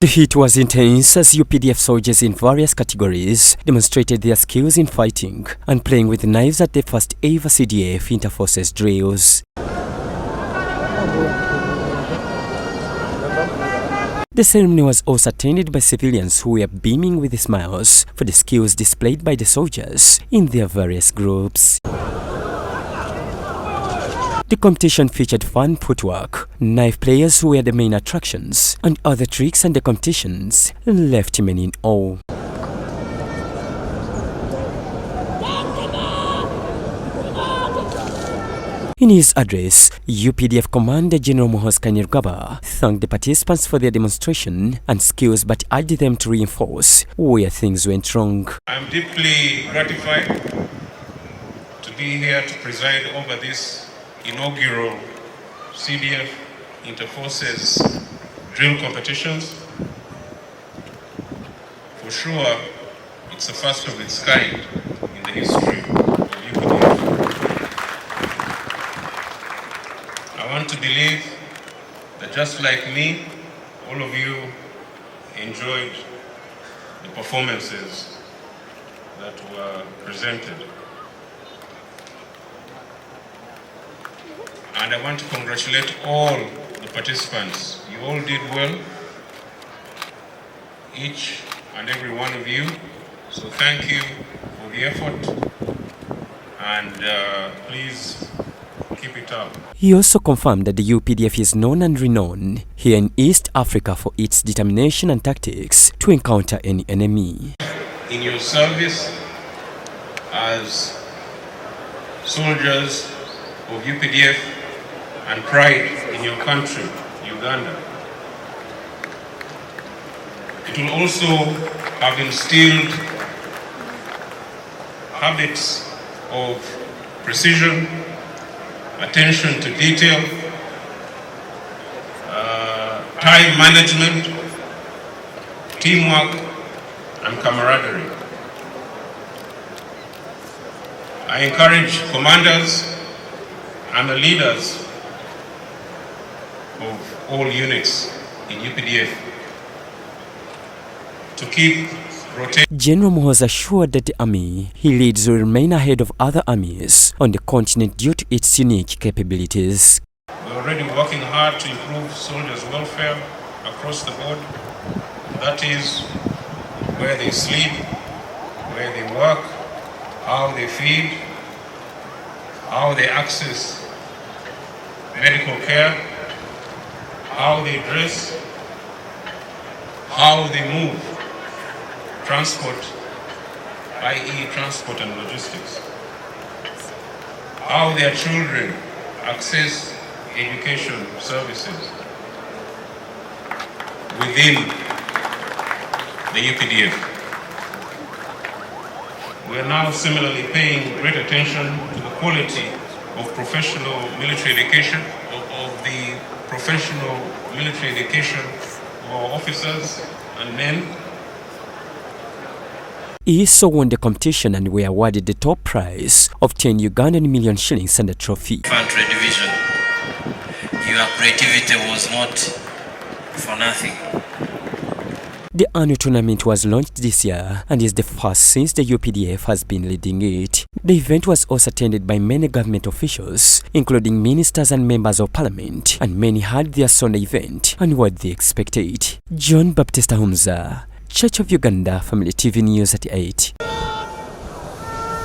The heat was intense as UPDF soldiers in various categories demonstrated their skills in fighting and playing with knives at the first ever CDF Interforces drills. The ceremony was also attended by civilians who were beaming with smiles for the skills displayed by the soldiers in their various groups. The competition featured fun footwork, knife players who were the main attractions, and other tricks, and the competitions left many in awe. In his address, UPDF Commander General Muhoozi Kainerugaba thanked the participants for their demonstration and skills, but urged them to reinforce where things went wrong. I'm deeply gratified to be here to preside over this inaugural CDF Interforces drill competitions. For sure, it's the first of its kind in the history of UPDF. I want to believe that just like me, all of you enjoyed the performances that were presented. And I want to congratulate all the participants. You all did well, each and every one of you. So thank you for the effort, and please keep it up. He also confirmed that the UPDF is known and renowned here in East Africa for its determination and tactics to encounter any enemy. In your service as soldiers of UPDF and pride in your country, Uganda. It will also have instilled habits of precision, attention to detail, time management, teamwork, and camaraderie. I encourage commanders and the leaders of all units in UPDF to keep rotating. General Muhoozi assured that the army he leads will remain ahead of other armies on the continent due to its unique capabilities. We're already working hard to improve soldiers' welfare across the board. That is where they sleep, where they work, how they feed, how they access medical care, how they dress, how they move, transport, i.e. transport and logistics, how their children access education services within the UPDF. We are now similarly paying great attention to the quality of professional military education, of the professional military education of our officers and men. He also won the competition and were awarded the top prize of 10 Ugandan million shillings and a trophy. Infantry division, your creativity was not for nothing. The annual tournament was launched this year and is the first since the UPDF has been leading it. The event was also attended by many government officials, including ministers and members of parliament, and many had their say on the event and what they expected. John Baptista Humza, Church of Uganda, Family TV News at 8.